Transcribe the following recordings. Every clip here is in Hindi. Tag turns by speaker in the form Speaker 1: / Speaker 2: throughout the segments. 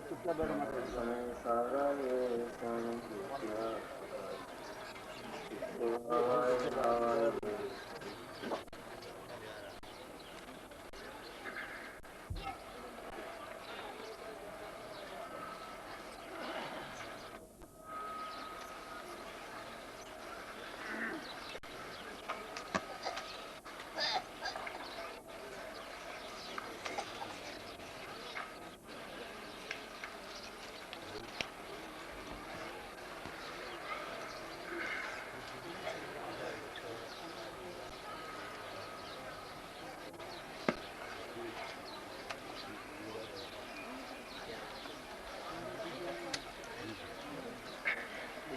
Speaker 1: सारा ये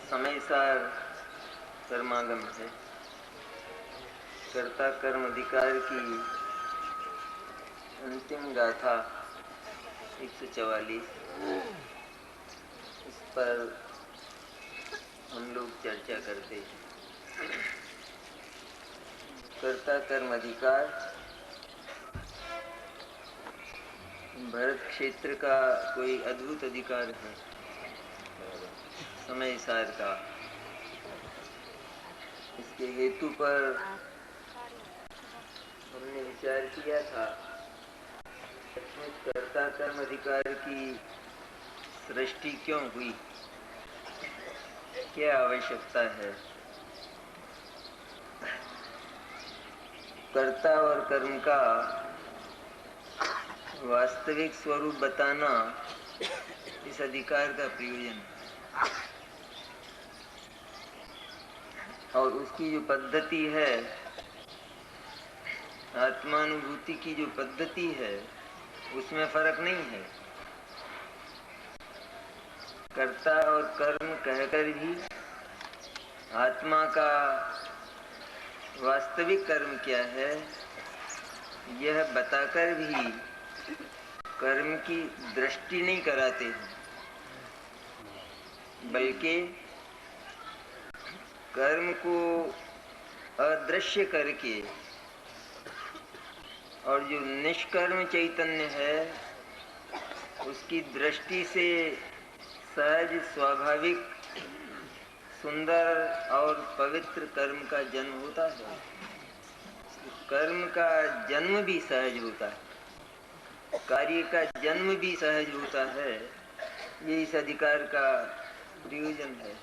Speaker 1: समय सार कर्मागम है। कर्ता कर्म अधिकार की अंतिम गाथा 144, इस पर हम लोग चर्चा करते हैं। कर्ता कर्म अधिकार भरत क्षेत्र का कोई अद्भुत अधिकार है, समय सार का। इसके हेतु पर हमने विचार किया था, कर्ता कर्म अधिकार की सृष्टि क्यों हुई, क्या आवश्यकता है। कर्ता और कर्म का वास्तविक स्वरूप बताना इस अधिकार का प्रयोजन है। और उसकी जो पद्धति है, आत्मानुभूति की जो पद्धति है, उसमें फर्क नहीं है। कर्ता और कर्म कहकर भी आत्मा का वास्तविक कर्म क्या है, यह बताकर भी कर्म की दृष्टि नहीं कराते हैं, बल्कि कर्म को अदृश्य करके और जो निष्कर्म चैतन्य है उसकी दृष्टि से सहज स्वाभाविक सुंदर और पवित्र कर्म का जन्म होता है। कर्म का जन्म भी सहज होता है, कार्य का जन्म भी सहज होता है। ये इस अधिकार का प्रयोजन है,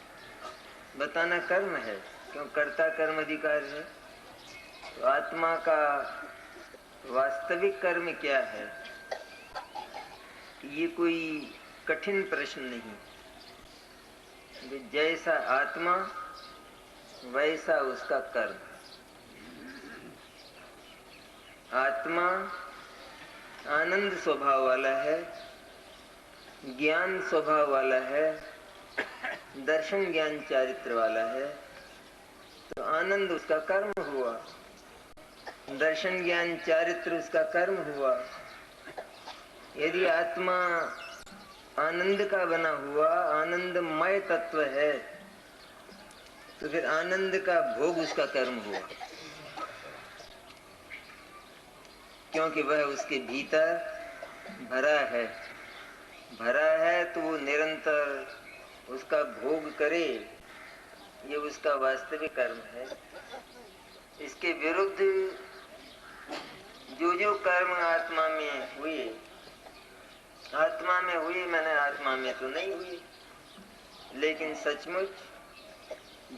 Speaker 1: बताना कर्म है। क्यों कर्ता कर्म अधिकार है, तो आत्मा का वास्तविक कर्म क्या है, ये कोई कठिन प्रश्न नहीं। जैसा आत्मा वैसा उसका कर्म। आत्मा आनंद स्वभाव वाला है, ज्ञान स्वभाव वाला है, दर्शन ज्ञान चारित्र वाला है, तो आनंद उसका कर्म हुआ, दर्शन ज्ञान चारित्र उसका कर्म हुआ। यदि आत्मा आनंद का बना हुआ आनंदमय तत्व है, तो फिर आनंद का भोग उसका कर्म हुआ, क्योंकि वह उसके भीतर भरा है। भरा है तो वो निरंतर उसका भोग करे, ये उसका वास्तविक कर्म है। इसके विरुद्ध जो कर्म आत्मा में हुए, मैंने आत्मा में तो नहीं हुए, लेकिन सचमुच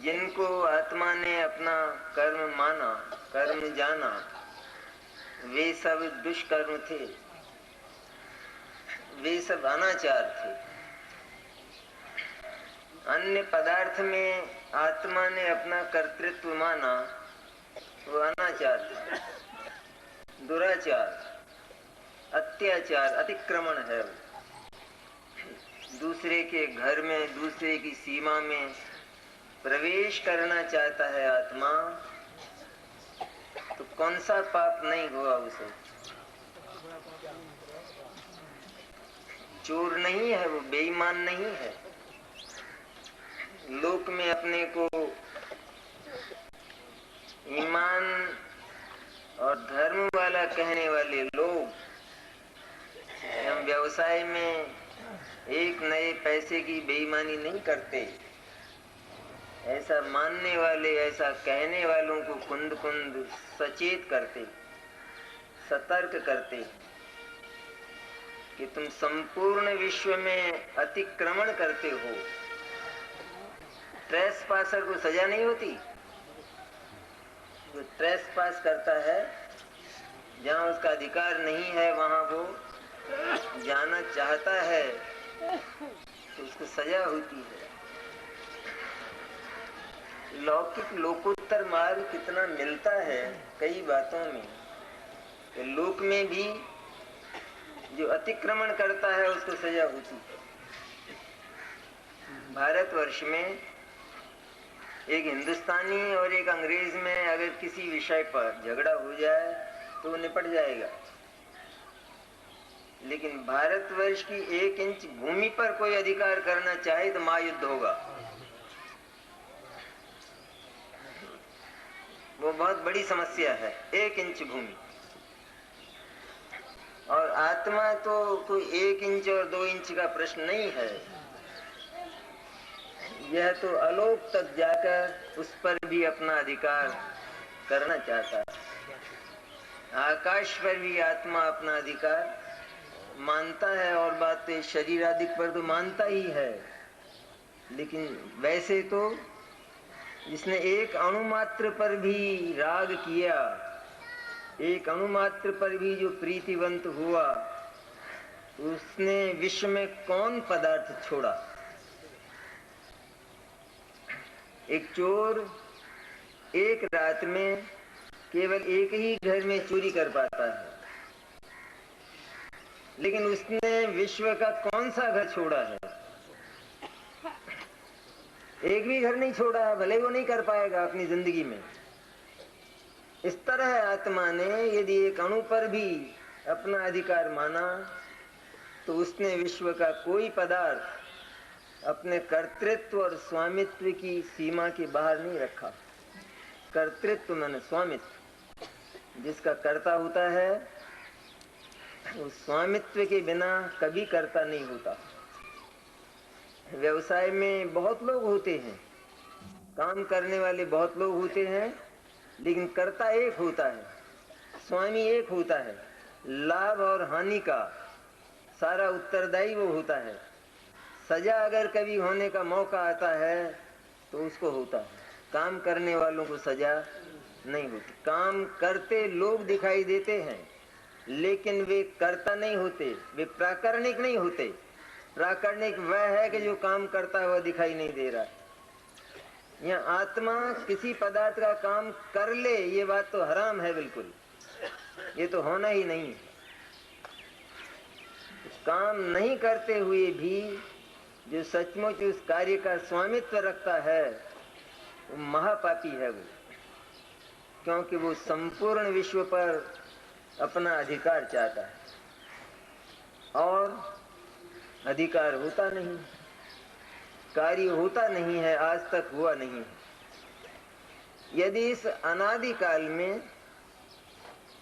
Speaker 1: जिनको आत्मा ने अपना कर्म माना, कर्म जाना, वे सब दुष्कर्म थे, वे सब अनाचार थे। अन्य पदार्थ में आत्मा ने अपना कर्तृत्व माना, वो अनाचार था, दुराचार, अत्याचार, अतिक्रमण है। दूसरे के घर में, दूसरे की सीमा में प्रवेश करना चाहता है आत्मा, तो कौन सा पाप नहीं हुआ उसे। चोर नहीं है वो, बेईमान नहीं है। लोक में अपने को ईमान और धर्म वाला कहने वाले लोग, हम व्यवसाय में एक नए पैसे की बेईमानी नहीं करते। ऐसा मानने वाले, ऐसा कहने वालों को कुंद कुंद सचेत करते, सतर्क करते कि तुम संपूर्ण विश्व में अतिक्रमण करते हो। ट्रेस पासर को सजा नहीं होती। जो ट्रेस पास करता है, जहाँ उसका अधिकार नहीं है वहां वो जाना चाहता है तो उसको सजा होती है। लौकिक लोकोत्तर मार्ग कितना मिलता है कई बातों में। तो लोक में भी जो अतिक्रमण करता है उसको सजा होती है। भारतवर्ष में एक हिंदुस्तानी और एक अंग्रेज में अगर किसी विषय पर झगड़ा हो जाए तो वो निपट जाएगा, लेकिन भारतवर्ष की 1 इंच भूमि पर कोई अधिकार करना चाहे तो महायुद्ध होगा। वो बहुत बड़ी समस्या है, 1 इंच भूमि। और आत्मा तो कोई 1 इंच और 2 इंच का प्रश्न नहीं है। यह तो आलोक तक जाकर उस पर भी अपना अधिकार करना चाहता है। आकाश पर भी आत्मा अपना अधिकार मानता है, और बातें शरीर आदि पर तो मानता ही है, लेकिन वैसे तो जिसने एक अणुमात्र पर भी राग किया, एक अणुमात्र पर भी जो प्रीतिवंत हुआ, उसने विश्व में कौन पदार्थ छोड़ा। एक चोर एक रात में केवल एक ही घर में चोरी कर पाता है, लेकिन उसने विश्व का कौन सा घर छोड़ा है? एक भी घर नहीं छोड़ा है, भले वो नहीं कर पाएगा अपनी जिंदगी में। इस तरह आत्मा ने यदि एक अणु पर भी अपना अधिकार माना तो उसने विश्व का कोई पदार्थ अपने कर्तृत्व और स्वामित्व की सीमा के बाहर नहीं रखा। कर्तृत्व माने स्वामित्व, जिसका कर्ता होता है वो स्वामित्व के बिना कभी कर्ता नहीं होता। व्यवसाय में बहुत लोग होते हैं, काम करने वाले बहुत लोग होते हैं, लेकिन कर्ता एक होता है, स्वामी एक होता है। लाभ और हानि का सारा उत्तरदायी वो होता है। सजा अगर कभी होने का मौका आता है तो उसको होता है, काम करने वालों को सजा नहीं होती। काम करते लोग दिखाई देते हैं, लेकिन वे कर्ता नहीं होते, वे प्राकरणिक नहीं होते। प्राकरणिक वह है कि जो काम करता हुआ दिखाई नहीं दे रहा। यहाँ आत्मा किसी पदार्थ का काम कर ले, ये बात तो हराम है बिल्कुल, ये तो होना ही नहीं है। काम नहीं करते हुए भी जो सचमुच उस कार्य का स्वामित्व रखता है वो महापापी है वो, क्योंकि वो संपूर्ण विश्व पर अपना अधिकार चाहता है और अधिकार होता नहीं, कार्य होता नहीं है, आज तक हुआ नहीं। यदि इस अनादि काल में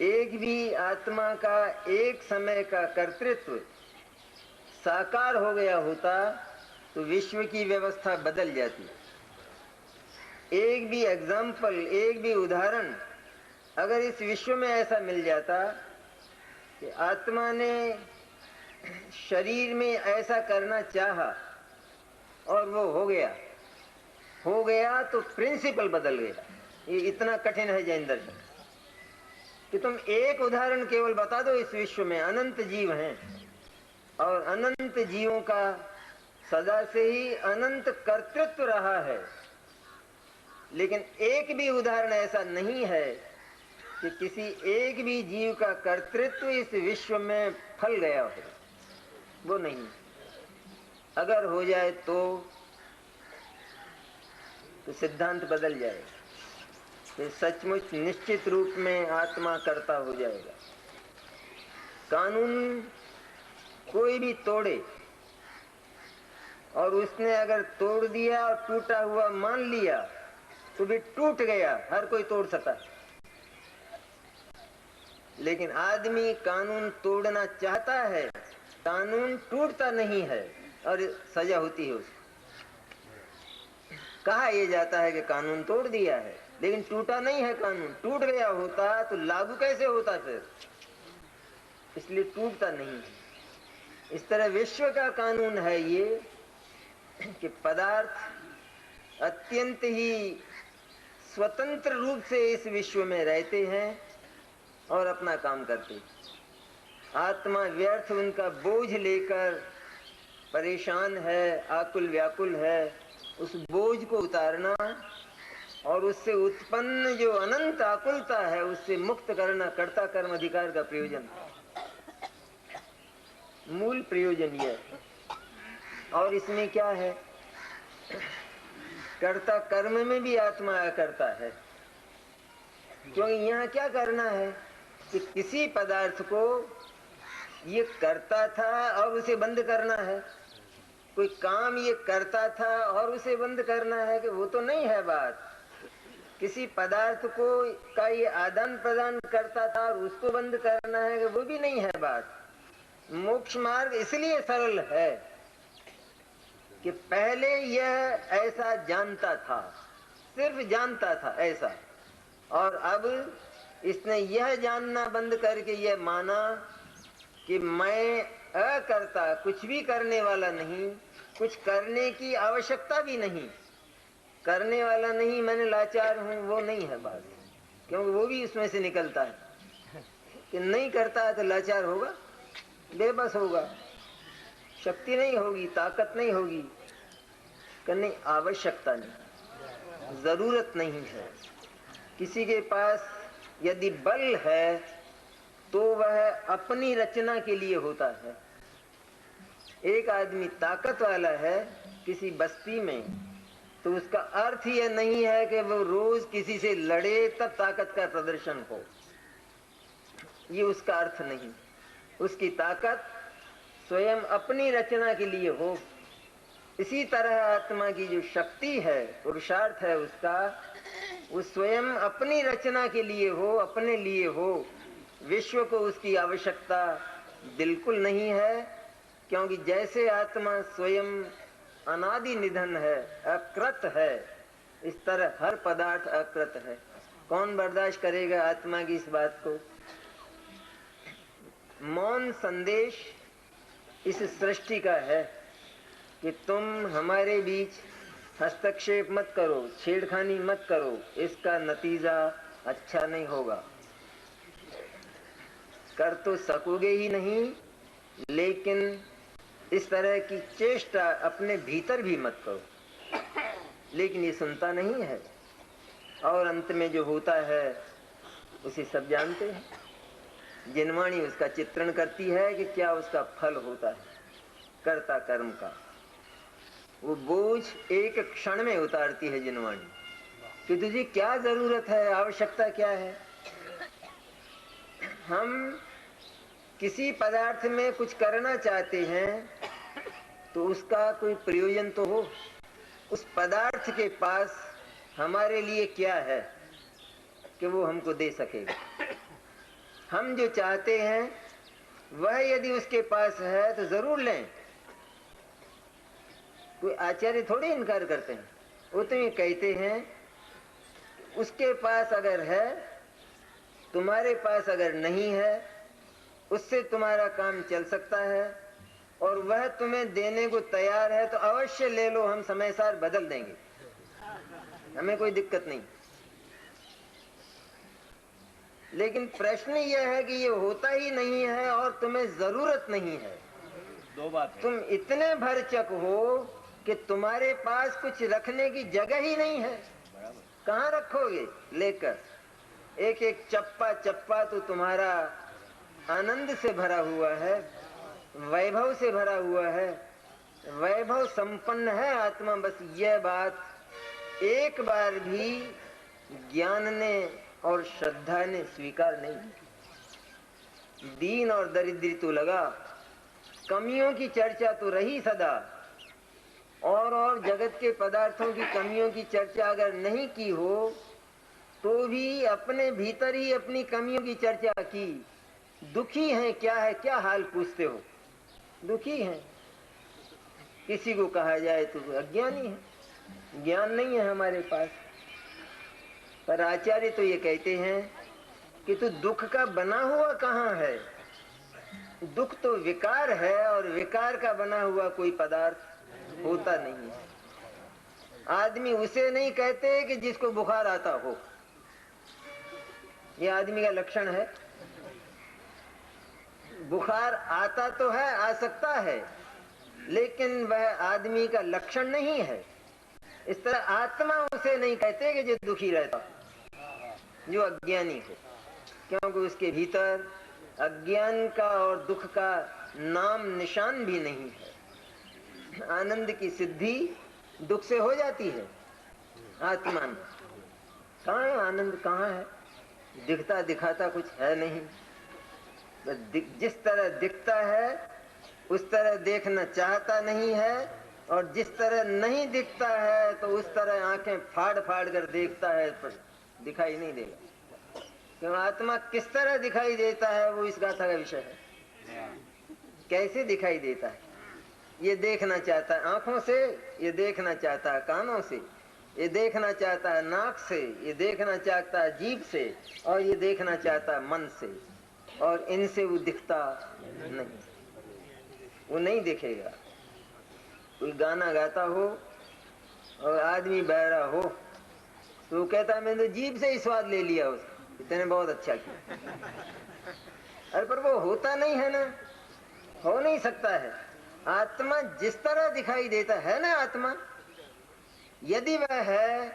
Speaker 1: एक भी आत्मा का एक समय का कर्तृत्व साकार हो गया होता तो विश्व की व्यवस्था बदल जाती। एक भी एग्जाम्पल, एक भी उदाहरण अगर इस विश्व में ऐसा मिल जाता कि आत्मा ने शरीर में ऐसा करना चाहा और वो हो गया तो प्रिंसिपल बदल गया। ये इतना कठिन है जैन दर्शन कि तुम एक उदाहरण केवल बता दो। इस विश्व में अनंत जीव हैं और अनंत जीवों का सदा से ही अनंत कर्तृत्व रहा है, लेकिन एक भी उदाहरण ऐसा नहीं है कि किसी एक भी जीव का कर्तृत्व इस विश्व में फल गया हो। वो नहीं। अगर हो जाए तो सिद्धांत बदल जाएगा, तो सचमुच निश्चित रूप में आत्मा कर्ता हो जाएगा। कानून कोई भी तोड़े और उसने अगर तोड़ दिया और टूटा हुआ मान लिया तो भी टूट गया, हर कोई तोड़ सकता। लेकिन आदमी कानून तोड़ना चाहता है, कानून टूटता नहीं है। और सजा होती है उसको। कहा यह जाता है कि कानून तोड़ दिया है, लेकिन टूटा नहीं है कानून। टूट गया होता तो लागू कैसे होता फिर, इसलिए टूटता नहीं है। इस तरह विश्व का कानून है ये कि पदार्थ अत्यंत ही स्वतंत्र रूप से इस विश्व में रहते हैं और अपना काम करते हैं। आत्मा व्यर्थ उनका बोझ लेकर परेशान है, आकुल व्याकुल है। उस बोझ को उतारना और उससे उत्पन्न जो अनंत आकुलता है उससे मुक्त करना कर्ता कर्म अधिकार का प्रयोजन, मूल प्रयोजन यह है। और इसमें क्या है, कर्ता कर्म में भी आत्मा अकर्ता है। क्योंकि यहाँ क्या करना है कि किसी पदार्थ को ये करता था और उसे बंद करना है, कोई काम ये करता था और उसे बंद करना है, कि वो तो नहीं है बात। किसी पदार्थ को का ये आदान प्रदान करता था और उसको बंद करना है, कि वो भी नहीं है बात। मोक्ष मार्ग इसलिए सरल है कि पहले यह ऐसा जानता था, सिर्फ जानता था ऐसा, और अब इसने यह जानना बंद करके यह माना कि मैं अकर्ता, कुछ भी करने वाला नहीं, कुछ करने की आवश्यकता भी नहीं, करने वाला नहीं, मैंने लाचार हूं, वो नहीं है बात। क्योंकि वो भी उसमें से निकलता है कि नहीं करता है तो लाचार होगा, बेबस होगा, शक्ति नहीं होगी, ताकत नहीं होगी, करने आवश्यकता नहीं, जरूरत नहीं है। किसी के पास यदि बल है तो वह अपनी रचना के लिए होता है। एक आदमी ताकत वाला है किसी बस्ती में, तो उसका अर्थ यह नहीं है कि वो रोज किसी से लड़े तब ताकत का प्रदर्शन हो, ये उसका अर्थ नहीं। उसकी ताकत स्वयं अपनी रचना के लिए हो। इसी तरह आत्मा की जो शक्ति है, पुरुषार्थ है उसका, वो स्वयं अपनी रचना के लिए हो, अपने लिए हो। विश्व को उसकी आवश्यकता बिल्कुल नहीं है, क्योंकि जैसे आत्मा स्वयं अनादि निधन है, अकृत है, इस तरह हर पदार्थ अकृत है। कौन बर्दाश्त करेगा आत्मा की इस बात को? मौन संदेश इस सृष्टि का है कि तुम हमारे बीच हस्तक्षेप मत करो, छेड़खानी मत करो, इसका नतीजा अच्छा नहीं होगा। कर तो सकोगे ही नहीं, लेकिन इस तरह की चेष्टा अपने भीतर भी मत करो। लेकिन ये सुनता नहीं है, और अंत में जो होता है उसे सब जानते हैं। जिनवाणी उसका चित्रण करती है कि क्या उसका फल होता है कर्ता कर्म का। वो बोझ एक क्षण में उतारती है जिनवाणी कि तुझे क्या जरूरत है, आवश्यकता क्या है। हम किसी पदार्थ में कुछ करना चाहते हैं तो उसका कोई प्रयोजन तो हो। उस पदार्थ के पास हमारे लिए क्या है कि वो हमको दे सकेगा। हम जो चाहते हैं वह यदि उसके पास है तो जरूर लें। कोई आचार्य थोड़े इनकार करते हैं, वो तो ये कहते हैं उसके पास अगर है, तुम्हारे पास अगर नहीं है, उससे तुम्हारा काम चल सकता है और वह तुम्हें देने को तैयार है तो अवश्य ले लो, हम समय सार बदल देंगे, हमें कोई दिक्कत नहीं। लेकिन प्रश्न यह है कि ये होता ही नहीं है और तुम्हें जरूरत नहीं है।
Speaker 2: दो बात है।
Speaker 1: तुम इतने भरचक हो कि तुम्हारे पास कुछ रखने की जगह ही नहीं है। कहाँ रखोगे लेकर? एक एक चप्पा चप्पा तो तुम्हारा आनंद से भरा हुआ है, वैभव से भरा हुआ है, वैभव संपन्न है आत्मा। बस यह बात एक बार भी ज्ञान ने और श्रद्धा ने स्वीकार नहीं। दीन और दरिद्री तो लगा, कमियों की चर्चा तो रही सदा, और जगत के पदार्थों की कमियों की चर्चा अगर नहीं की हो तो भी अपने भीतर ही अपनी कमियों की चर्चा की। दुखी हैं क्या है, क्या हाल पूछते हो? दुखी हैं। किसी को कहा जाए तो अज्ञानी है, ज्ञान नहीं है हमारे पास। पर आचार्य तो ये कहते हैं कि तू दुख का बना हुआ कहाँ है? दुख तो विकार है, और विकार का बना हुआ कोई पदार्थ होता नहीं है। आदमी उसे नहीं कहते कि जिसको बुखार आता हो, ये आदमी का लक्षण है। बुखार आता तो है, आ सकता है, लेकिन वह आदमी का लक्षण नहीं है। इस तरह आत्मा उसे नहीं कहते कि जो दुखी रहता, जो अज्ञानी हो, क्योंकि उसके भीतर अज्ञान का और दुख का नाम निशान भी नहीं है। आनंद की सिद्धि दुख से हो जाती है आत्मा में। कहाँ है आनंद, कहाँ है? दिखता दिखाता कुछ है नहीं। जिस तरह दिखता है उस तरह देखना चाहता नहीं है, और जिस तरह नहीं दिखता है तो उस तरह आंखें फाड़ फाड़ कर देखता है, पर दिखाई नहीं देगा। क्यों? आत्मा किस तरह दिखाई देता है वो इस गाथा का विषय है। कैसे दिखाई देता है? ये देखना चाहता है आंखों से, ये देखना चाहता है कानों से, ये देखना चाहता है नाक से, ये देखना चाहता है जीभ से, और ये देखना चाहता है मन से, और इनसे वो दिखता नहीं, वो नहीं दिखेगा। कोई गाना गाता हो और आदमी बहरा हो तो वो कहता है मैंने तो जीभ से ही स्वाद ले लिया, उसका इतने बहुत अच्छा किया। अरे पर वो होता नहीं है ना, हो नहीं सकता है। आत्मा जिस तरह दिखाई देता है ना, आत्मा यदि वह है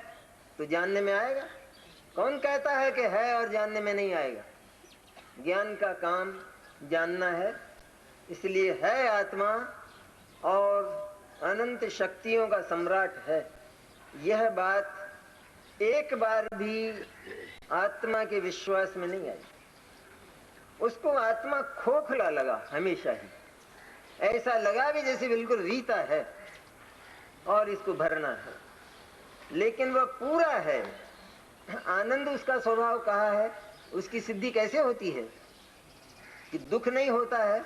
Speaker 1: तो जानने में आएगा। कौन कहता है कि है और जानने में नहीं आएगा? ज्ञान का काम जानना है, इसलिए है आत्मा और अनंत शक्तियों का सम्राट है। यह बात एक बार भी आत्मा के विश्वास में नहीं आई। उसको आत्मा खोखला लगा हमेशा ही, ऐसा लगा भी जैसे बिल्कुल रीता है और इसको भरना है, लेकिन वह पूरा है। आनंद उसका स्वभाव कहाँ है? उसकी सिद्धि कैसे होती है कि दुख नहीं होता है।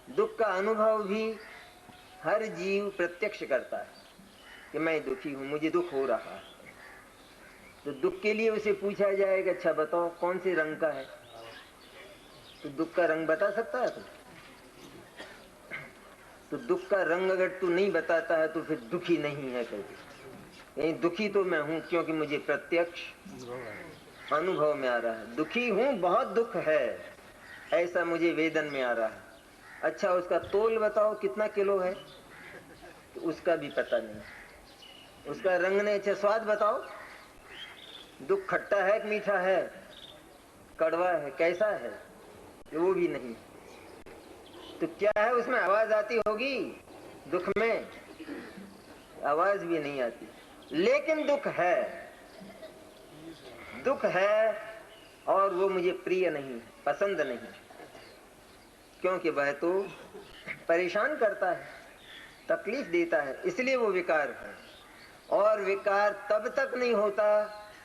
Speaker 1: दुख का अनुभव भी हर जीव प्रत्यक्ष करता है कि मैं दुखी हूं, मुझे दुख हो रहा है। तो दुख के लिए उसे पूछा जाएगा अच्छा बताओ कौन से रंग का है, तो दुख का रंग बता सकता है तू? तो दुख का रंग अगर तू नहीं बताता है तो फिर दुखी नहीं है कहते। यही दुखी तो मैं हूं, क्योंकि मुझे प्रत्यक्ष अनुभव में आ रहा है। दुखी हूं, बहुत दुख है, ऐसा मुझे वेदन में आ रहा है। अच्छा उसका तोल बताओ कितना किलो है, तो उसका भी पता नहीं। उसका रंग ने अच्छा स्वाद बताओ, दुख खट्टा है कि मीठा है, कड़वा है, कैसा है, वो भी नहीं। तो क्या है उसमें? आवाज आती होगी दुख में? आवाज भी नहीं आती, लेकिन दुख है। दुख है और वो मुझे प्रिय नहीं, पसंद नहीं, क्योंकि वह तो परेशान करता है, तकलीफ देता है, इसलिए वो विकार है। और विकार तब तक नहीं होता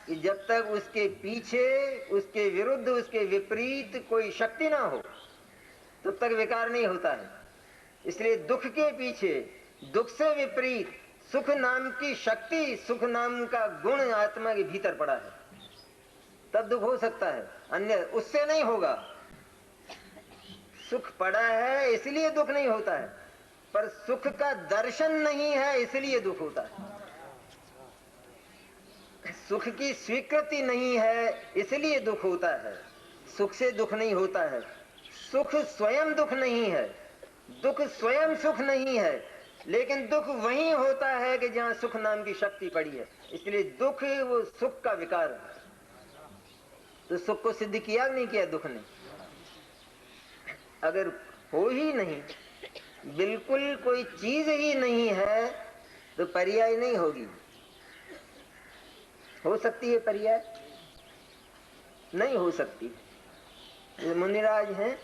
Speaker 1: कि जब तक उसके पीछे, उसके विरुद्ध, उसके विपरीत कोई शक्ति ना हो, तब तक विकार नहीं होता है। इसलिए दुख के पीछे, दुख से विपरीत सुख नाम की शक्ति, सुख नाम का गुण आत्मा के भीतर पड़ा है, तब दुख हो सकता है, अन्य उससे नहीं होगा। सुख पड़ा है इसलिए दुख नहीं होता है, पर सुख का दर्शन नहीं है इसलिए दुख होता है। सुख की स्वीकृति नहीं है इसलिए दुख होता है। सुख से दुख नहीं होता है, सुख स्वयं दुख नहीं है, दुख स्वयं सुख नहीं है, लेकिन दुख वहीं होता है कि जहां सुख नाम की शक्ति पड़ी है, इसलिए दुख वो सुख का विकार है। तो सुख को सिद्ध किया नहीं किया दुख ने? अगर हो ही नहीं, बिल्कुल कोई चीज ही नहीं है, तो पर्याय नहीं होगी। हो सकती है पर्याय? नहीं हो सकती। मुनिराज हैं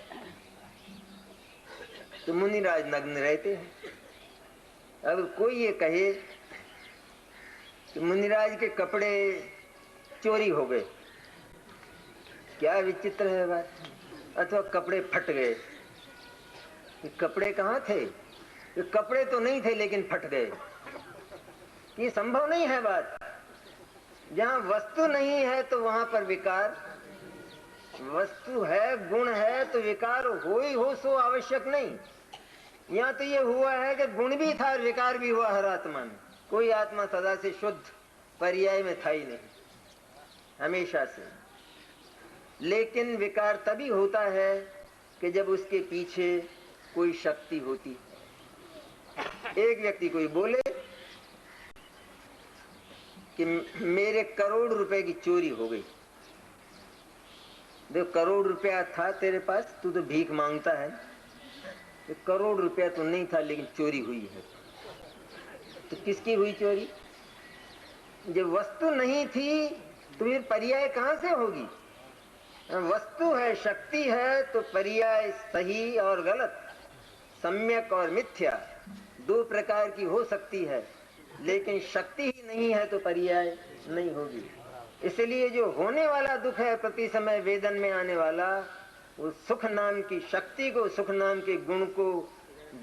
Speaker 1: तो मुनिराज नग्न रहते हैं। अब कोई ये कहे कि मुनिराज के कपड़े चोरी हो गए, क्या विचित्र है बात। अथवा कपड़े फट गए, कपड़े कहाँ थे? कि कपड़े तो नहीं थे लेकिन फट गए। ये संभव नहीं है बात। जहां वस्तु नहीं है तो वहां पर विकार, वस्तु है, गुण है तो विकार हो ही हो, सो आवश्यक नहीं। यहाँ तो ये हुआ है कि गुण भी था और विकार भी हुआ हर आत्मा में। कोई आत्मा सदा से शुद्ध पर्याय में था ही नहीं, हमेशा से। लेकिन विकार तभी होता है कि जब उसके पीछे कोई शक्ति होती है। एक व्यक्ति कोई बोले कि मेरे करोड़ रुपए की चोरी हो गई। देखो, करोड़ रुपया था तेरे पास, तू तो भीख मांगता है। तो करोड़ रुपया तो नहीं था लेकिन चोरी हुई है। तो किसकी हुई चोरी? जब वस्तु नहीं थी तो फिर पर्याय कहां से होगी? वस्तु है, शक्ति है, तो पर्याय सही और गलत, सम्यक और मिथ्या, दो प्रकार की हो सकती है। लेकिन शक्ति ही नहीं है तो पर्याय नहीं होगी। इसलिए जो होने वाला दुख है प्रति समय वेदन में आने वाला, वो सुख नाम की शक्ति को, सुख नाम के गुण को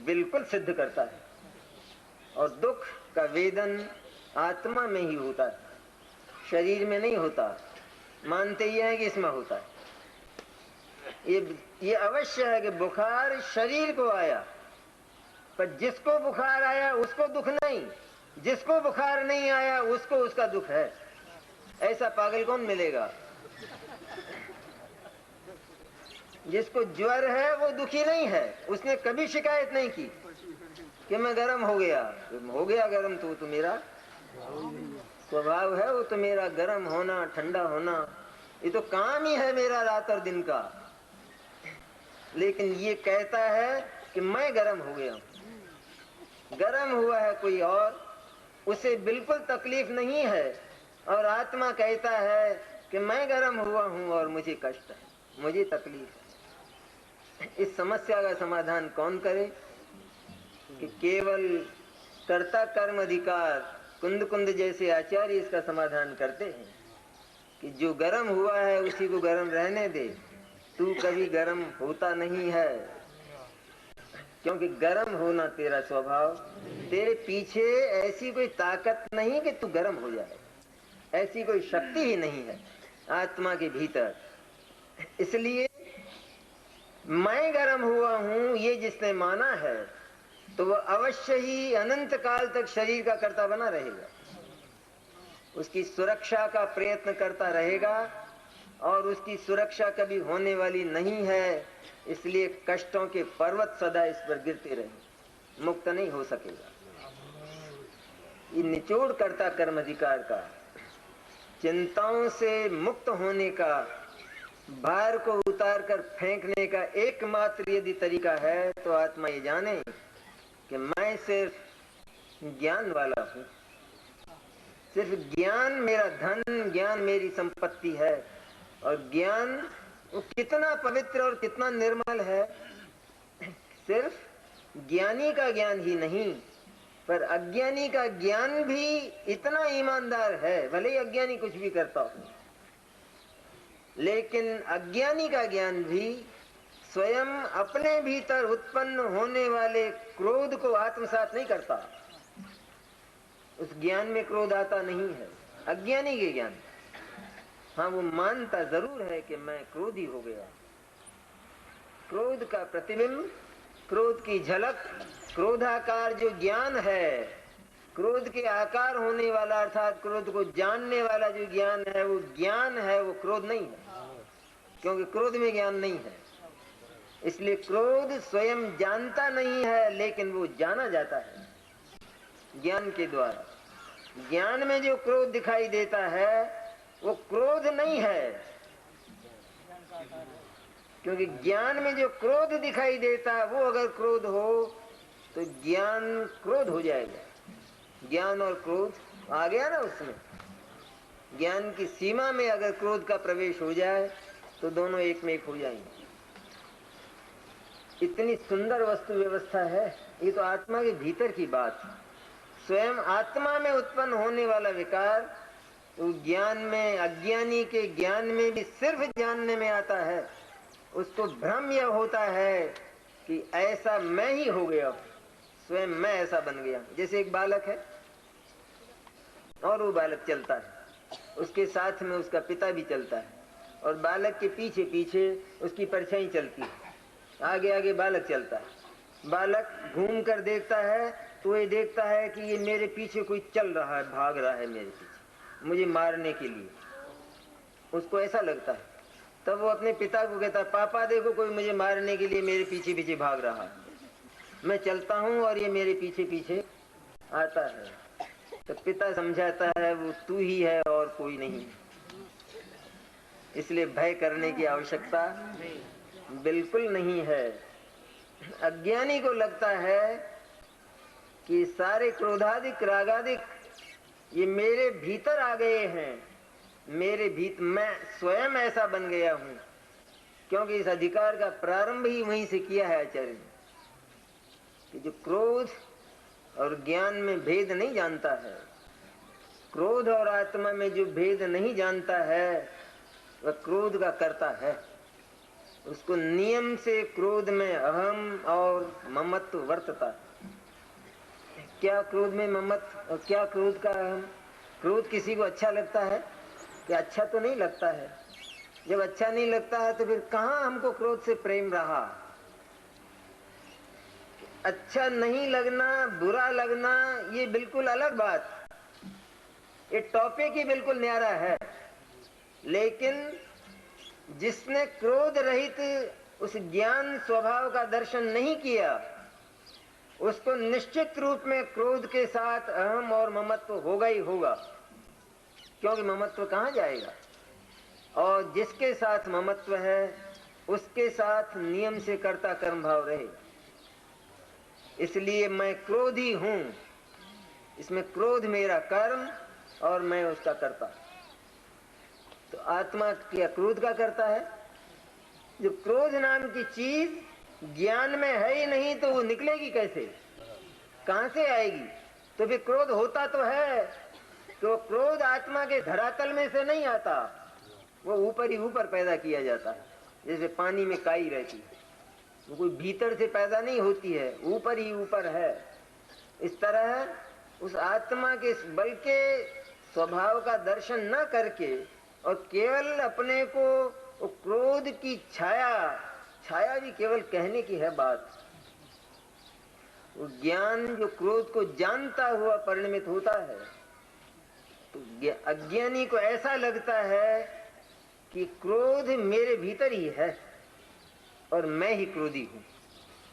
Speaker 1: बिल्कुल सिद्ध करता है। और दुख का वेदन आत्मा में ही होता है, शरीर में नहीं होता। मानते ही है कि इसमें होता है। ये अवश्य है कि बुखार शरीर को आया, पर जिसको बुखार आया उसको दुख नहीं, जिसको बुखार नहीं आया उसको उसका दुख है। ऐसा पागल कौन मिलेगा? जिसको ज्वर है वो दुखी नहीं है, उसने कभी शिकायत नहीं की कि मैं गर्म हो गया। हो गया गर्म तो मेरा स्वभाव है, वो तो मेरा गर्म होना, ठंडा होना, ये तो काम ही है मेरा रात और दिन का। लेकिन ये कहता है कि मैं गर्म हो गया। गर्म हुआ है कोई और, उसे बिल्कुल तकलीफ नहीं है, और आत्मा कहता है कि मैं गर्म हुआ हूं और मुझे कष्ट है, मुझे तकलीफ है। इस समस्या का समाधान कौन करे? कि केवल कर्ता कर्म अधिकार कुंद कुंद जैसे आचार्य इसका समाधान करते हैं कि जो गर्म हुआ है उसी को गर्म रहने दे, तू कभी गर्म होता नहीं है, क्योंकि गर्म होना तेरा स्वभाव। तेरे पीछे ऐसी कोई ताकत नहीं कि तू गर्म हो जाए, ऐसी कोई शक्ति ही नहीं है आत्मा के भीतर। इसलिए मैं गर्म हुआ हूं ये जिसने माना है तो वह अवश्य ही अनंत काल तक शरीर का कर्ता बना रहेगा, उसकी सुरक्षा का प्रयत्न करता रहेगा, और उसकी सुरक्षा कभी होने वाली नहीं है। इसलिए कष्टों के पर्वत सदा इस पर गिरते रहे, मुक्त नहीं हो सकेगा। ये निचोड़ करता कर्म अधिकार का, चिंताओं से मुक्त होने का, भार को उतार कर फेंकने का एकमात्र यदि तरीका है तो आत्मा ये जाने कि मैं सिर्फ ज्ञान वाला हूं, सिर्फ ज्ञान मेरा धन, ज्ञान मेरी संपत्ति है। और ज्ञान वो कितना पवित्र और कितना निर्मल है। सिर्फ ज्ञानी का ज्ञान ही नहीं, पर अज्ञानी का ज्ञान भी इतना ईमानदार है। भले ही अज्ञानी कुछ भी करता हो, लेकिन अज्ञानी का ज्ञान भी स्वयं अपने भीतर उत्पन्न होने वाले क्रोध को आत्मसात नहीं करता। उस ज्ञान में क्रोध आता नहीं है अज्ञानी के ज्ञान। हाँ, वो मानता जरूर है कि मैं क्रोधी हो गया। क्रोध का प्रतिबिंब, क्रोध की झलक, क्रोधाकार जो ज्ञान है, क्रोध के आकार होने वाला अर्थात क्रोध को जानने वाला जो ज्ञान है, वो ज्ञान है, वो क्रोध नहीं है, क्योंकि क्रोध में ज्ञान नहीं है। इसलिए क्रोध स्वयं जानता नहीं है, लेकिन वो जाना जाता है ज्ञान के द्वारा। ज्ञान में जो क्रोध दिखाई देता है वो क्रोध नहीं है, क्योंकि ज्ञान में जो क्रोध दिखाई देता है वो अगर क्रोध हो तो ज्ञान क्रोध हो जाएगा। ज्ञान और क्रोध आ गया ना उसमें। ज्ञान की सीमा में अगर क्रोध का प्रवेश हो जाए तो दोनों एक में एक हो जाएंगे। इतनी सुंदर वस्तु व्यवस्था है। ये तो आत्मा के भीतर की बात। स्वयं आत्मा में उत्पन्न होने वाला विकार तो ज्ञान में, अज्ञानी के ज्ञान में भी सिर्फ जानने में आता है। उसको भ्रम यह होता है कि ऐसा मैं ही हो गया, स्वयं मैं ऐसा बन गया। जैसे एक बालक है और वो बालक चलता है, उसके साथ में उसका पिता भी चलता है और बालक के पीछे पीछे उसकी परछाई चलती है, आगे आगे बालक चलता है। बालक घूम कर देखता है तो ये देखता है कि ये मेरे पीछे कोई चल रहा है, भाग रहा है मेरे पीछे मुझे मारने के लिए, उसको ऐसा लगता है। तब वो अपने पिता को कहता है, पापा देखो कोई मुझे मारने के लिए मेरे पीछे पीछे भाग रहा है, मैं चलता हूँ और ये मेरे पीछे पीछे आता है। तो पिता समझाता है वो तू ही है और कोई नहीं, इसलिए भय करने की आवश्यकता बिल्कुल नहीं है। अज्ञानी को लगता है कि सारे क्रोधादिक रागादिक ये मेरे भीतर आ गए हैं, मेरे भीतर मैं स्वयं ऐसा बन गया हूं, क्योंकि इस अधिकार का प्रारंभ ही वहीं से किया है आचार्य ने कि जो क्रोध और ज्ञान में भेद नहीं जानता है, क्रोध और आत्मा में जो भेद नहीं जानता है वह क्रोध का करता है। उसको नियम से क्रोध में अहम और ममत्व वर्तता है। क्या क्रोध में ममत्व और क्या क्रोध का अहम? क्रोध किसी को अच्छा लगता है कि अच्छा तो नहीं लगता है। जब अच्छा नहीं लगता है तो फिर कहां हमको क्रोध से प्रेम रहा? अच्छा नहीं लगना, बुरा लगना, ये बिल्कुल अलग बात, ये टॉपिक ही बिल्कुल न्यारा है। लेकिन जिसने क्रोध रहित उस ज्ञान स्वभाव का दर्शन नहीं किया, उसको निश्चित रूप में क्रोध के साथ अहम और ममत्व होगा ही होगा, क्योंकि ममत्व कहां जाएगा। और जिसके साथ ममत्व है उसके साथ नियम से कर्ता कर्म भाव रहे। इसलिए मैं क्रोधी हूं, इसमें क्रोध मेरा कर्म और मैं उसका कर्ता। तो आत्मा क्या क्रोध का करता है? जो क्रोध नाम की चीज ज्ञान में है ही नहीं तो वो निकलेगी कैसे, कहां से आएगी? तो फिर क्रोध होता तो है, तो क्रोध आत्मा के धरातल में से नहीं आता, वो ऊपर ही ऊपर पैदा किया जाता है। जैसे पानी में काई रहती है, वो कोई भीतर से पैदा नहीं होती है, ऊपर ही ऊपर है। इस तरह उस आत्मा के बल के स्वभाव का दर्शन न करके और केवल अपने को क्रोध की छाया भी केवल कहने की है बात। वो ज्ञान जो क्रोध को जानता हुआ परिणमित होता है, तो अज्ञानी को ऐसा लगता है कि क्रोध मेरे भीतर ही है और मैं ही क्रोधी हूं,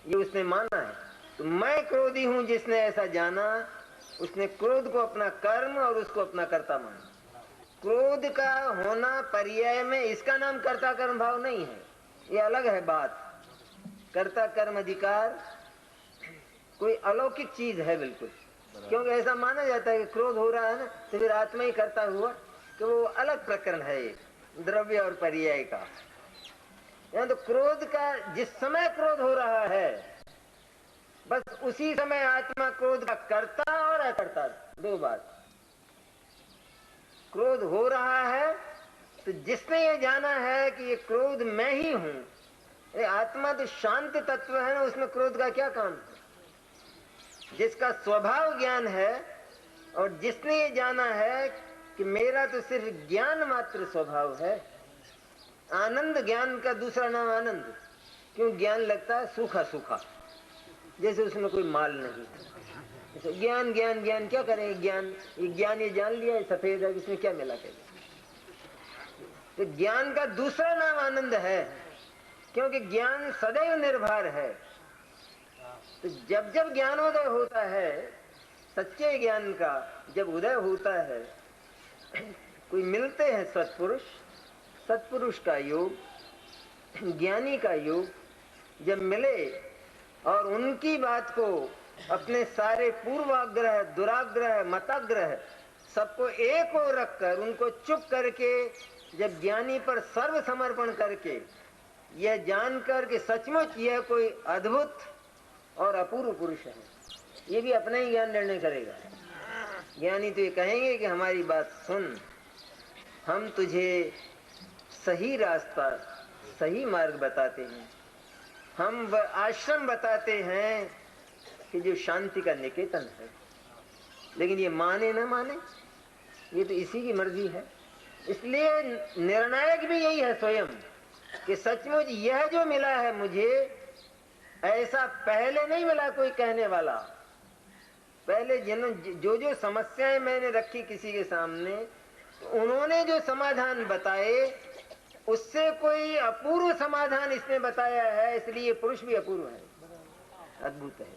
Speaker 1: ये उसने माना है। तो मैं क्रोधी हूं जिसने ऐसा जाना, उसने क्रोध को अपना कर्म और उसको अपना कर्ता माना। क्रोध का होना पर्याय में, इसका नाम कर्ता कर्म भाव नहीं है, ये अलग है बात। कर्ता कर्म अधिकार कोई अलौकिक चीज है बिल्कुल, क्योंकि ऐसा माना जाता है कि क्रोध हो रहा है ना तो फिर आत्मा ही करता हुआ, तो वो अलग प्रकरण है ये द्रव्य और पर्याय का। यहाँ तो क्रोध का जिस समय क्रोध हो रहा है बस उसी समय आत्मा क्रोध का कर्ता और अकर्ता, दो बात। क्रोध हो रहा है तो जिसने ये जाना है कि ये क्रोध मैं ही हूं, ये आत्मा तो शांत तत्व है ना, उसमें क्रोध का क्या काम? जिसका स्वभाव ज्ञान है और जिसने ये जाना है कि मेरा तो सिर्फ ज्ञान मात्र स्वभाव है। आनंद, ज्ञान का दूसरा नाम आनंद। क्यों ज्ञान लगता है सूखा सूखा, जैसे उसमें कोई माल नहीं। ज्ञान ज्ञान ज्ञान क्या करेंगे? ज्ञान ये जान लिया सफेद है, इसमें क्या मिला के? तो ज्ञान का दूसरा नाम आनंद है, क्योंकि ज्ञान सदैव निर्भर है। तो जब जब ज्ञानोदय होता है, सच्चे ज्ञान का जब उदय होता है, कोई मिलते हैं सत्पुरुष, सत्पुरुष का योग, ज्ञानी का योग जब मिले और उनकी बात को अपने सारे पूर्वाग्रह, दुराग्रह, मताग्रह सबको एक ओर रखकर उनको चुप करके जब ज्ञानी पर सर्व समर्पण करके यह जानकर कि सचमुच यह कोई अद्भुत और अपूर्व पुरुष है, ये भी अपना ही ज्ञान निर्णय करेगा। ज्ञानी तो ये कहेंगे कि हमारी बात सुन, हम तुझे सही रास्ता, सही मार्ग बताते हैं, हम आश्रम बताते हैं कि जो शांति का निकेतन है। लेकिन ये माने न माने, ये तो इसी की मर्जी है। इसलिए निर्णायक भी यही है स्वयं कि सचमुच यह जो मिला है मुझे, ऐसा पहले नहीं मिला कोई कहने वाला। पहले जो जो समस्याएं मैंने रखी किसी के सामने, तो उन्होंने जो समाधान बताए उससे कोई अपूर्व समाधान इसने बताया है, इसलिए पुरुष भी अपूर्व है, अद्भुत है।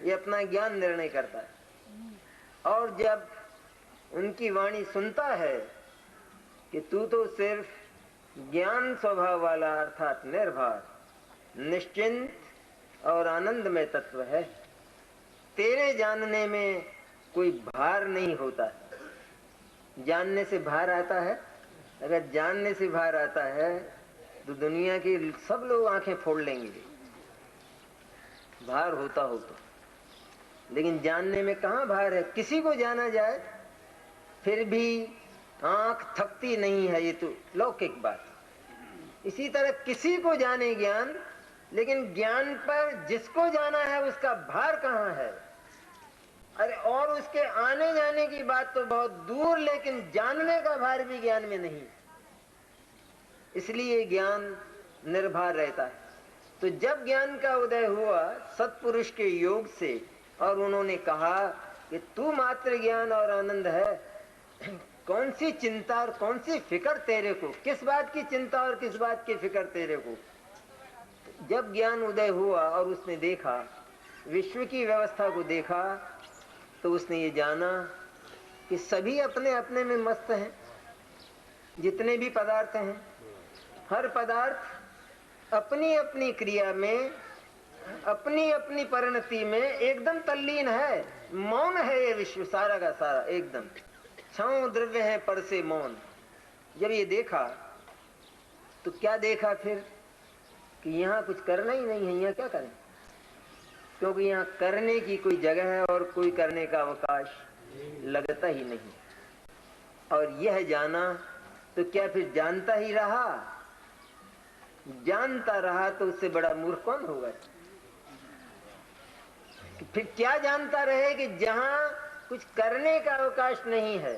Speaker 1: ये अपना ज्ञान निर्णय करता है। और जब उनकी वाणी सुनता है कि तू तो सिर्फ ज्ञान स्वभाव वाला अर्थात निर्भर, निश्चिंत और आनंद में तत्व है, तेरे जानने में कोई भार नहीं होता है। जानने से भार आता है? अगर जानने से भार आता है तो दुनिया के सब लोग आंखें फोड़ लेंगे, भार होता हो तो। लेकिन जानने में कहाँ भार है? किसी को जाना जाए फिर भी आंख थकती नहीं है, ये तो लौकिक बात। इसी तरह किसी को जाने ज्ञान, लेकिन ज्ञान पर जिसको जाना है उसका भार कहाँ है? अरे और उसके आने जाने की बात तो बहुत दूर, लेकिन जानने का भार भी ज्ञान में नहीं। इसलिए ज्ञान निर्भर रहता है। तो जब ज्ञान का उदय हुआ सत्पुरुष के योग से, और उन्होंने कहा कि तू मात्र ज्ञान और आनंद है, कौन सी चिंता और कौन सी फिक्र तेरे को, किस बात की चिंता और किस बात की फिक्र तेरे को। जब ज्ञान उदय हुआ और उसने देखा, विश्व की व्यवस्था को देखा, तो उसने ये जाना कि सभी अपने अपने में मस्त हैं। जितने भी पदार्थ हैं, हर पदार्थ अपनी अपनी क्रिया में, अपनी अपनी परिणति में एकदम तल्लीन है। मौन है ये विश्व सारा का सारा, एकदम छांव द्रव्य है पर से मौन। जब ये देखा तो क्या देखा फिर कि यहाँ कुछ करना ही नहीं है, यहाँ क्या करें, क्योंकि यहाँ करने की कोई जगह है और कोई करने का अवकाश लगता ही नहीं। और यह जाना तो क्या फिर जानता ही रहा? जानता रहा तो उससे बड़ा मूर्ख कौन होगा? फिर क्या जानता रहे कि जहां कुछ करने का अवकाश नहीं है,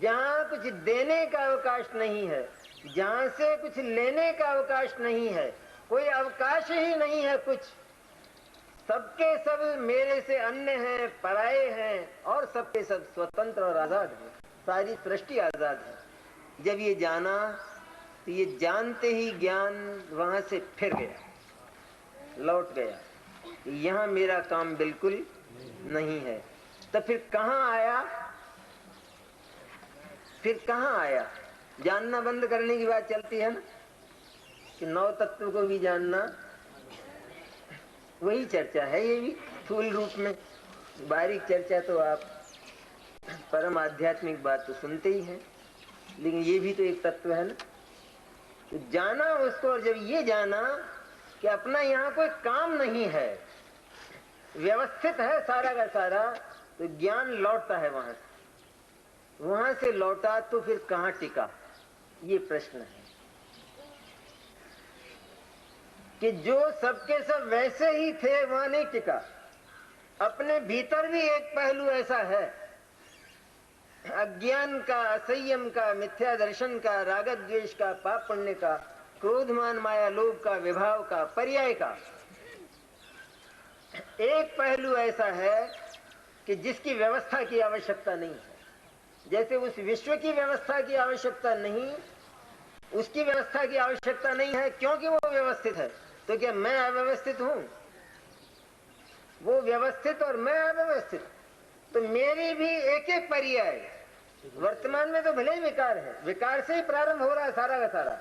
Speaker 1: जहां कुछ देने का अवकाश नहीं है, जहां से कुछ लेने का अवकाश नहीं है, कोई अवकाश ही नहीं है कुछ। सबके सब मेरे से अन्य हैं, पराये हैं, और सबके सब स्वतंत्र और आजाद हैं। सारी सृष्टि आजाद है। जब ये जाना तो ये जानते ही ज्ञान वहां से फिर गया, लौट गया, यहाँ मेरा काम बिल्कुल नहीं है। तो फिर कहाँ आया? फिर कहाँ आया? जानना बंद करने की बात चलती है ना, कि नौ तत्व को भी जानना, वही चर्चा है ये भी स्थूल रूप में। बारीक चर्चा तो आप परम आध्यात्मिक बात तो सुनते ही हैं, लेकिन ये भी तो एक तत्व है ना। तो जाना उसको, और जब ये जाना कि अपना यहाँ कोई काम नहीं है, व्यवस्थित है सारा का सारा, तो ज्ञान लौटता है वहां से। वहां से लौटा तो फिर कहाँ टिका, ये प्रश्न है। कि जो सबके सब वैसे ही थे वहां नहीं टिका। अपने भीतर भी एक पहलू ऐसा है, अज्ञान का, असंयम का, मिथ्या दर्शन का, राग द्वेष का, पाप पुण्य का, क्रोध मान माया लोभ का, विभाव का, पर्याय का। एक पहलू ऐसा है कि जिसकी व्यवस्था की आवश्यकता नहीं है। जैसे उस विश्व की व्यवस्था की आवश्यकता नहीं, उसकी व्यवस्था की आवश्यकता नहीं है क्योंकि वो व्यवस्थित है। तो क्या मैं अव्यवस्थित हूं? वो व्यवस्थित और मैं अव्यवस्थित। तो मेरी भी एक एक पर्याय, वर्तमान में तो भले ही विकार है, विकार से ही प्रारंभ हो रहा है सारा का सारा,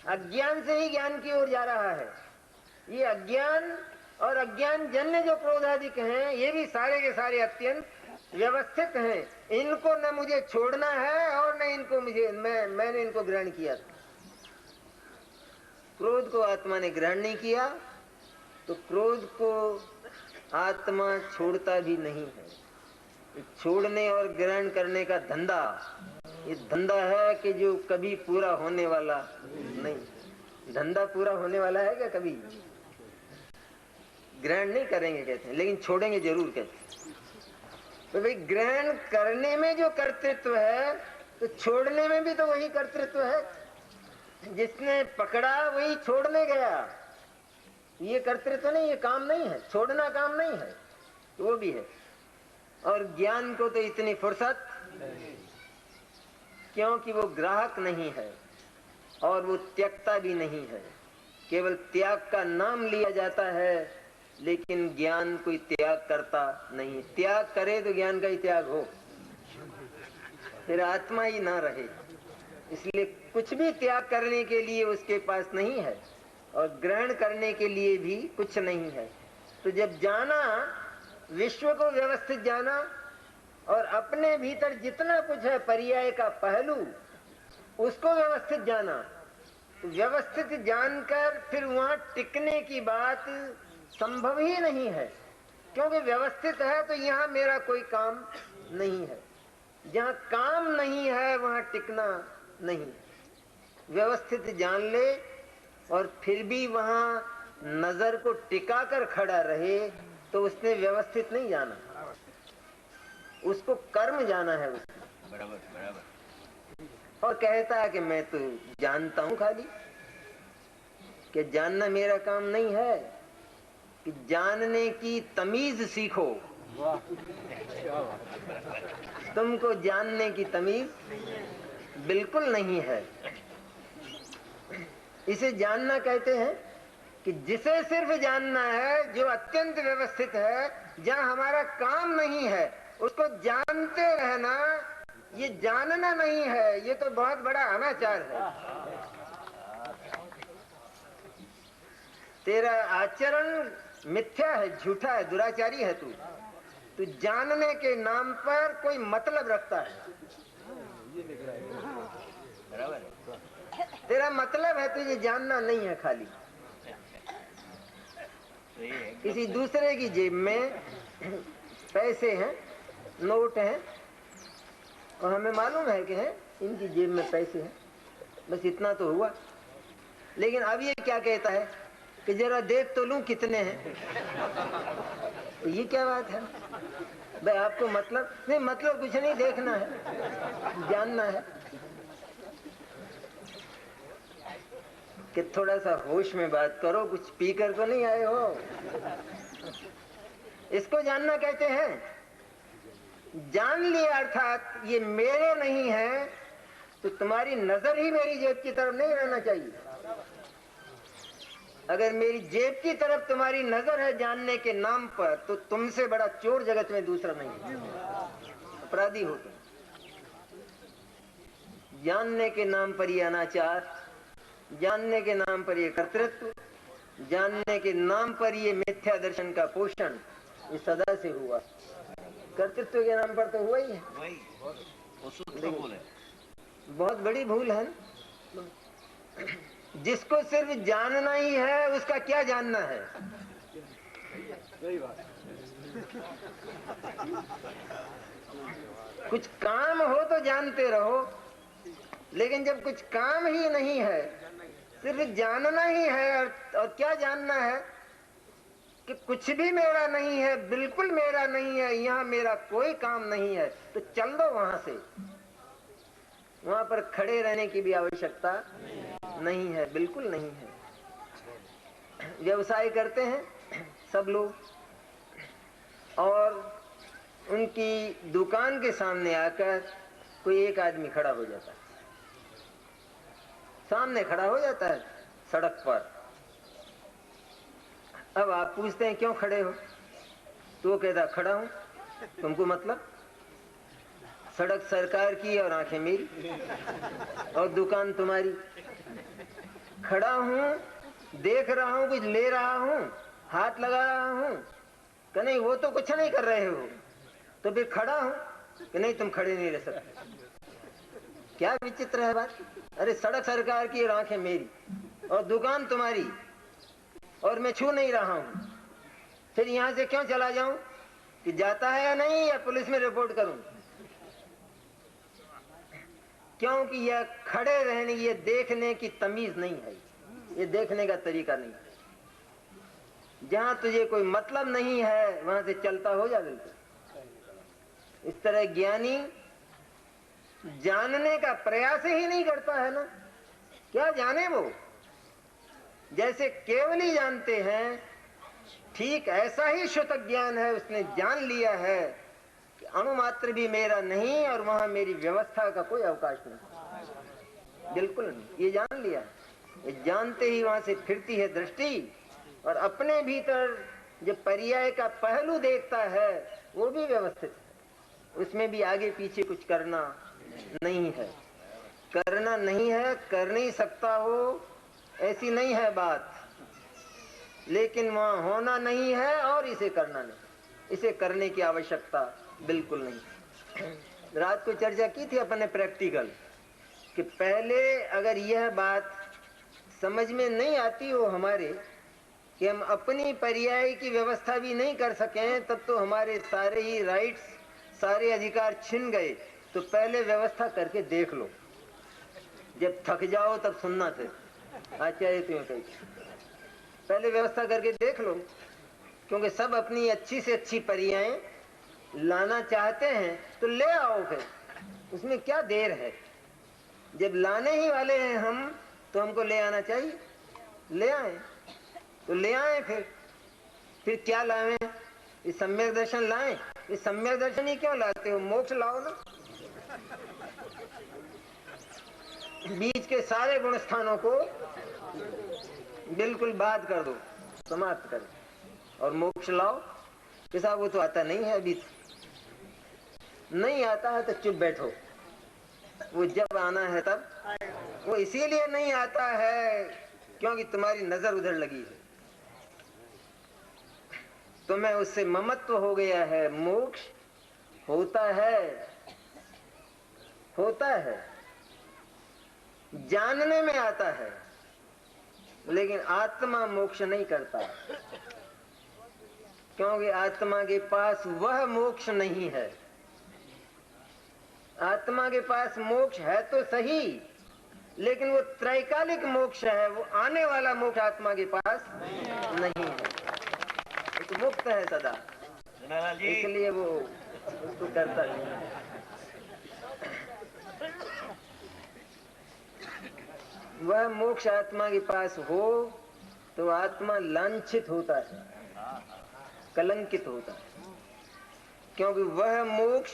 Speaker 1: अज्ञान से ही ज्ञान की ओर जा रहा है। ये अज्ञान और अज्ञान जन्य जो क्रोधादिक हैं, ये भी सारे के सारे अत्यंत व्यवस्थित हैं। इनको न मुझे छोड़ना है और न इनको मुझे, मैंने इनको ग्रहण किया। क्रोध को आत्मा ने ग्रहण नहीं किया, तो क्रोध को आत्मा छोड़ता भी नहीं है। छोड़ने और ग्रहण करने का धंधा, ये धंधा है कि जो कभी पूरा होने वाला नहीं। धंधा पूरा होने वाला है क्या कभी? ग्रहण नहीं करेंगे कहते हैं, लेकिन छोड़ेंगे जरूर कहते हैं। तो भाई ग्रहण करने में जो कर्तृत्व है तो छोड़ने में भी तो वही कर्तृत्व है। जिसने पकड़ा वही छोड़ने गया। ये कर्तृत्व नहीं, ये काम नहीं है, छोड़ना काम नहीं है, वो भी है। और ज्ञान को तो इतनी फुर्सत, क्योंकि वो ग्राहक नहीं है और वो त्यागता भी नहीं है। केवल त्याग का नाम लिया जाता है, लेकिन ज्ञान कोई त्याग करता नहीं। त्याग करे तो ज्ञान का ही त्याग हो, फिर आत्मा ही ना रहे। इसलिए कुछ भी त्याग करने के लिए उसके पास नहीं है और ग्रहण करने के लिए भी कुछ नहीं है। तो जब जाना, विश्व को व्यवस्थित जाना और अपने भीतर जितना कुछ है पर्याय का पहलू, उसको व्यवस्थित जाना, तो व्यवस्थित जानकर फिर वहां टिकने की बात संभव ही नहीं है। क्योंकि व्यवस्थित है तो यहाँ मेरा कोई काम नहीं है। जहाँ काम नहीं है वहां टिकना नहीं। व्यवस्थित जान ले और फिर भी वहां नजर को टिका कर खड़ा रहे तो उसने व्यवस्थित नहीं जाना, उसको कर्म जाना है उसको। बराबर। और कहता है कि मैं तो जानता हूं खाली, कि जानना मेरा काम नहीं है, कि जानने की तमीज सीखो। तुमको जानने की तमीज बिल्कुल नहीं है। इसे जानना कहते हैं कि जिसे सिर्फ जानना है, जो अत्यंत व्यवस्थित है, जहाँ हमारा काम नहीं है, उसको जानते रहना, ये जानना नहीं है। ये तो बहुत बड़ा अनाचार है। तेरा आचरण मिथ्या है, झूठा है, दुराचारी है। तू जानने के नाम पर कोई मतलब रखता है। तेरा मतलब है तुझे जानना नहीं है, खाली किसी दूसरे की जेब में पैसे हैं, नोट हैं, और हमें मालूम है कि है इनकी जेब में पैसे हैं, बस इतना तो हुआ। लेकिन अब ये क्या कहता है कि जरा देख तो लूं कितने हैं। तो ये क्या बात है भाई? आपको मतलब नहीं, मतलब कुछ नहीं, देखना है, जानना है। कि थोड़ा सा होश में बात करो, कुछ पी कर तो नहीं आए हो। इसको जानना कहते हैं। जान लिया अर्थात ये मेरे नहीं है, तो तुम्हारी नजर ही मेरी जेब की तरफ नहीं रहना चाहिए। अगर मेरी जेब की तरफ तुम्हारी नजर है जानने के नाम पर, तो तुमसे बड़ा चोर जगत में दूसरा नहीं है। अपराधी हो तुम। जानने के नाम पर ये अनाचार, जानने के नाम पर ये कर्तृत्व, जानने के नाम पर ये मिथ्या दर्शन का पोषण, ये सदा से हुआ। कर्तृत्व के नाम पर तो हुआ ही है। बहुत बड़ी भूल है। जिसको सिर्फ जानना ही है, उसका क्या जानना है? कुछ काम हो तो जानते रहो, लेकिन जब कुछ काम ही नहीं है, सिर्फ जानना ही है। और क्या जानना है? कि कुछ भी मेरा नहीं है, बिल्कुल मेरा नहीं है, यहाँ मेरा कोई काम नहीं है। तो चल दो वहां से। वहां पर खड़े रहने की भी आवश्यकता नहीं है, बिल्कुल नहीं है। व्यवसाय करते हैं सब लोग, और उनकी दुकान के सामने आकर कोई एक आदमी खड़ा हो जाता है, सामने खड़ा हो जाता है सड़क पर। अब आप पूछते हैं क्यों खड़े हो? तो वो कहता खड़ा हूं, तुमको मतलब? सड़क सरकार की और आंखें मेरी, और दुकान तुम्हारी। खड़ा हूं, देख रहा हूं, कुछ ले रहा हूं, हाथ लगा रहा हूं कि नहीं, वो तो कुछ नहीं कर रहे हो, तो फिर खड़ा हूं कि नहीं, तुम खड़े नहीं रह सकते। क्या विचित्र है बात। अरे सड़क सरकार की और आंखें मेरी, और दुकान तुम्हारी, और मैं छू नहीं रहा हूं, फिर यहां से क्यों चला जाऊं? कि जाता है या नहीं, या पुलिस में रिपोर्ट करूं? क्योंकि यह खड़े रहने, ये देखने की तमीज नहीं है, ये देखने का तरीका नहीं है। जहां तुझे कोई मतलब नहीं है वहां से चलता हो जा बिल्कुल। इस तरह ज्ञानी जानने का प्रयास ही नहीं करता है ना, क्या जाने वो। जैसे केवल ही जानते हैं, ठीक ऐसा ही शुद्ध ज्ञान है, उसने जान लिया है कि अणु मात्र भी मेरा नहीं और वहां मेरी व्यवस्था का कोई अवकाश नहीं, बिल्कुल नहीं। ये जान लिया, ये जानते ही वहां से फिरती है दृष्टि और अपने भीतर जो पर्याय का पहलू देखता है वो भी व्यवस्थित है, उसमें भी आगे पीछे कुछ करना नहीं है। करना नहीं है, कर नहीं सकता हो ऐसी नहीं है बात, लेकिन वहां होना नहीं है और इसे करना नहीं, इसे करने की आवश्यकता बिल्कुल नहीं। रात को चर्चा की थी अपने प्रैक्टिकल कि पहले अगर यह बात समझ में नहीं आती हो हमारे कि हम अपनी पर्याय की व्यवस्था भी नहीं कर सकें, तब तो हमारे सारे ही राइट्स, सारे अधिकार छिन गए। तो पहले व्यवस्था करके देख लो, जब थक जाओ तब सुनना थे। आचार्य तुम्हें कही पहले व्यवस्था करके देख लो, क्योंकि सब अपनी अच्छी से अच्छी पर्यायें लाना चाहते हैं तो ले आओ, फिर उसमें क्या देर है। जब लाने ही वाले हैं हम तो हमको ले आना चाहिए, ले आए तो ले आए। फिर क्या लाए? ये सम्यक दर्शन लाए। ये सम्यक दर्शन ही क्यों लाते हो? मोक्ष लाओ ना। बीच के सारे गुण स्थानों को बिल्कुल बात कर दो, समाप्त कर दो और मोक्ष लाओ। कि साहब वो तो आता नहीं है, अभी नहीं आता है तो चुप बैठो, वो जब आना है तब। वो इसीलिए नहीं आता है क्योंकि तुम्हारी नजर उधर लगी है, तुम्हें उससे ममत्व हो गया है। मोक्ष होता है जानने में आता है, लेकिन आत्मा मोक्ष नहीं करता, क्योंकि आत्मा के पास वह मोक्ष नहीं है। आत्मा के पास मोक्ष है तो सही, लेकिन वो त्रैकालिक मोक्ष है, वो आने वाला मोक्ष आत्मा के पास नहीं है। एक मुक्त है सदा, इसलिए वो उसको करता नहीं। वह मोक्ष आत्मा के पास हो तो आत्मा लांछित होता है, कलंकित होता है, क्योंकि वह मोक्ष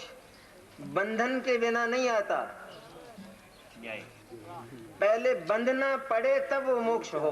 Speaker 1: बंधन के बिना नहीं आता। पहले बंधना पड़े तब वो मोक्ष हो।